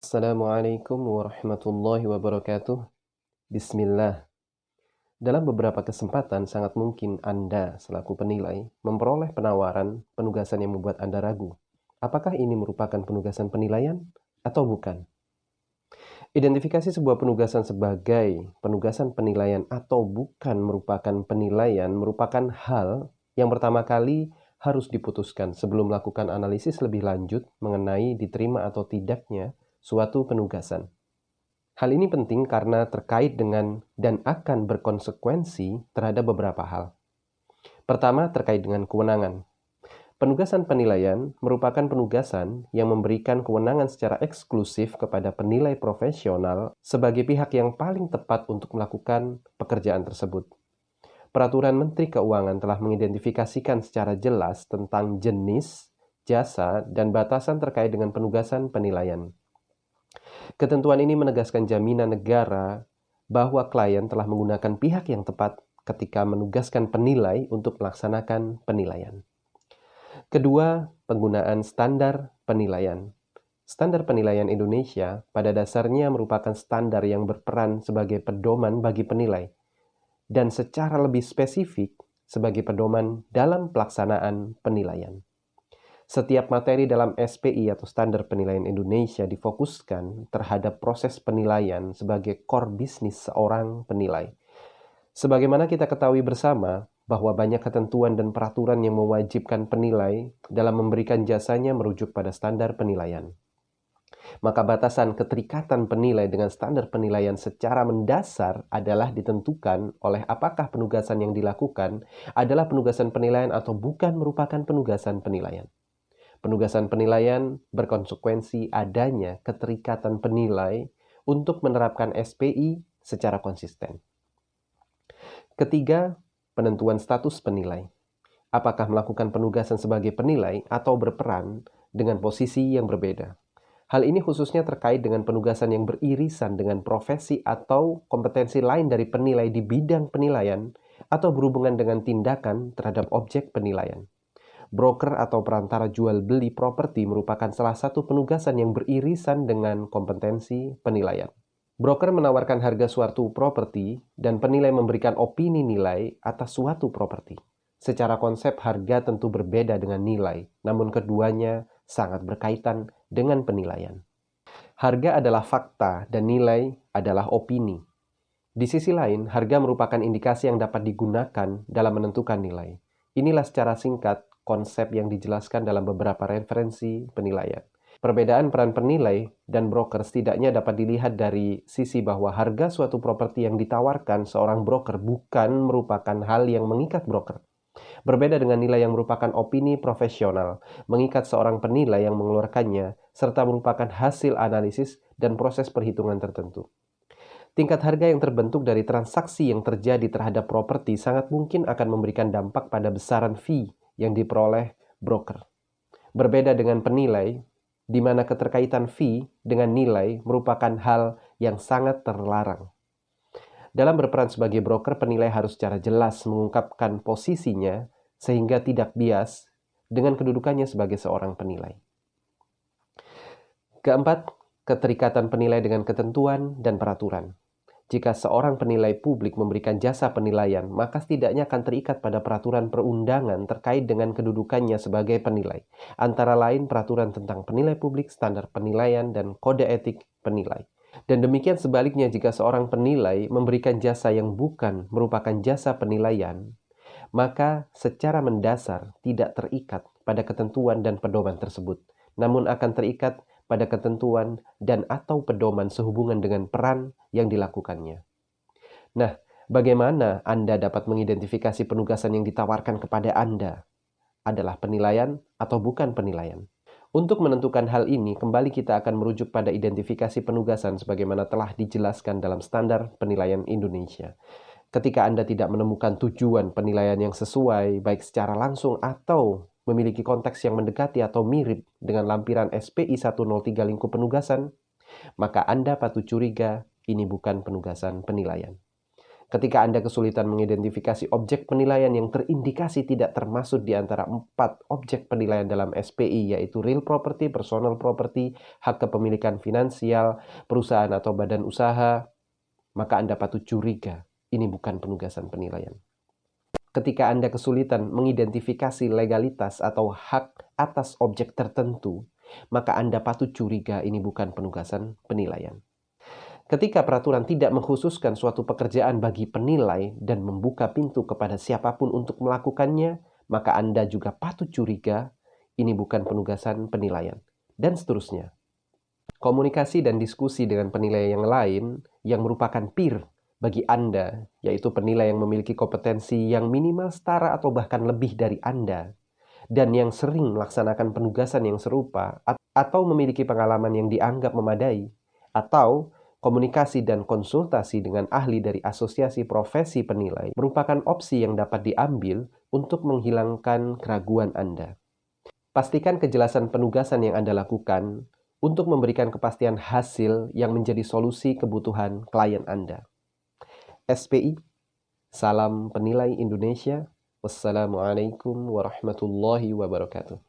Assalamualaikum warahmatullahi wabarakatuh. Bismillah. Dalam beberapa kesempatan sangat mungkin Anda selaku penilai memperoleh penawaran penugasan yang membuat Anda ragu. Apakah ini merupakan penugasan penilaian atau bukan? Identifikasi sebuah penugasan sebagai penugasan penilaian atau bukan merupakan penilaian merupakan hal yang pertama kali harus diputuskan sebelum melakukan analisis lebih lanjut mengenai diterima atau tidaknya suatu penugasan. Hal ini penting karena terkait dengan dan akan berkonsekuensi terhadap beberapa hal. Pertama, terkait dengan kewenangan. Penugasan penilaian merupakan penugasan yang memberikan kewenangan secara eksklusif kepada penilai profesional sebagai pihak yang paling tepat untuk melakukan pekerjaan tersebut. Peraturan Menteri Keuangan telah mengidentifikasikan secara jelas tentang jenis, jasa, dan batasan terkait dengan penugasan penilaian. Ketentuan ini menegaskan jaminan negara bahwa klien telah menggunakan pihak yang tepat ketika menugaskan penilai untuk melaksanakan penilaian. Kedua, penggunaan standar penilaian. Standar penilaian Indonesia pada dasarnya merupakan standar yang berperan sebagai pedoman bagi penilai dan secara lebih spesifik sebagai pedoman dalam pelaksanaan penilaian. Setiap materi dalam SPI atau Standar Penilaian Indonesia difokuskan terhadap proses penilaian sebagai core bisnis seorang penilai. Sebagaimana kita ketahui bersama bahwa banyak ketentuan dan peraturan yang mewajibkan penilai dalam memberikan jasanya merujuk pada standar penilaian. Maka batasan keterikatan penilai dengan standar penilaian secara mendasar adalah ditentukan oleh apakah penugasan yang dilakukan adalah penugasan penilaian atau bukan merupakan penugasan penilaian. Penugasan penilaian berkonsekuensi adanya keterikatan penilai untuk menerapkan SPI secara konsisten. Ketiga, penentuan status penilai. Apakah melakukan penugasan sebagai penilai atau berperan dengan posisi yang berbeda? Hal ini khususnya terkait dengan penugasan yang beririsan dengan profesi atau kompetensi lain dari penilai di bidang penilaian atau berhubungan dengan tindakan terhadap objek penilaian. Broker atau perantara jual beli properti merupakan salah satu penugasan yang beririsan dengan kompetensi penilaian. Broker menawarkan harga suatu properti dan penilai memberikan opini nilai atas suatu properti. Secara konsep harga tentu berbeda dengan nilai, namun keduanya sangat berkaitan dengan penilaian. Harga adalah fakta dan nilai adalah opini. Di sisi lain, harga merupakan indikasi yang dapat digunakan dalam menentukan nilai. Inilah secara singkat konsep yang dijelaskan dalam beberapa referensi penilaian. Perbedaan peran penilai dan broker setidaknya dapat dilihat dari sisi bahwa harga suatu properti yang ditawarkan seorang broker bukan merupakan hal yang mengikat broker. Berbeda dengan nilai yang merupakan opini profesional, mengikat seorang penilai yang mengeluarkannya, serta merupakan hasil analisis dan proses perhitungan tertentu. Tingkat harga yang terbentuk dari transaksi yang terjadi terhadap properti sangat mungkin akan memberikan dampak pada besaran fee yang diperoleh broker. Berbeda dengan penilai, di mana keterkaitan fee dengan nilai merupakan hal yang sangat terlarang. Dalam berperan sebagai broker, penilai harus secara jelas mengungkapkan posisinya sehingga tidak bias dengan kedudukannya sebagai seorang penilai. Keempat, keterikatan penilai dengan ketentuan dan peraturan. Jika seorang penilai publik memberikan jasa penilaian, maka setidaknya akan terikat pada peraturan perundangan terkait dengan kedudukannya sebagai penilai, antara lain peraturan tentang penilai publik, standar penilaian, dan kode etik penilai. Dan demikian sebaliknya jika seorang penilai memberikan jasa yang bukan merupakan jasa penilaian, maka secara mendasar tidak terikat pada ketentuan dan pedoman tersebut, namun akan terikat pada ketentuan dan atau pedoman sehubungan dengan peran yang dilakukannya. Nah, bagaimana Anda dapat mengidentifikasi penugasan yang ditawarkan kepada Anda adalah penilaian atau bukan penilaian? Untuk menentukan hal ini, kembali kita akan merujuk pada identifikasi penugasan sebagaimana telah dijelaskan dalam Standar Penilaian Indonesia. Ketika Anda tidak menemukan tujuan penilaian yang sesuai, baik secara langsung atau memiliki konteks yang mendekati atau mirip dengan lampiran SPI 103 lingkup penugasan, maka Anda patut curiga ini bukan penugasan penilaian. Ketika Anda kesulitan mengidentifikasi objek penilaian yang terindikasi tidak termasuk di antara 4 objek penilaian dalam SPI, yaitu real property, personal property, hak kepemilikan finansial, perusahaan atau badan usaha, maka Anda patut curiga, ini bukan penugasan penilaian. Ketika Anda kesulitan mengidentifikasi legalitas atau hak atas objek tertentu, maka Anda patut curiga, ini bukan penugasan penilaian. Ketika peraturan tidak mengkhususkan suatu pekerjaan bagi penilai dan membuka pintu kepada siapapun untuk melakukannya, maka Anda juga patut curiga, ini bukan penugasan penilaian. Dan seterusnya. Komunikasi dan diskusi dengan penilai yang lain yang merupakan peer bagi Anda, yaitu penilai yang memiliki kompetensi yang minimal setara atau bahkan lebih dari Anda, dan yang sering melaksanakan penugasan yang serupa atau memiliki pengalaman yang dianggap memadai, atau komunikasi dan konsultasi dengan ahli dari asosiasi profesi penilai merupakan opsi yang dapat diambil untuk menghilangkan keraguan Anda. Pastikan kejelasan penugasan yang Anda lakukan untuk memberikan kepastian hasil yang menjadi solusi kebutuhan klien Anda. SPI, salam penilai Indonesia. Wassalamualaikum warahmatullahi wabarakatuh.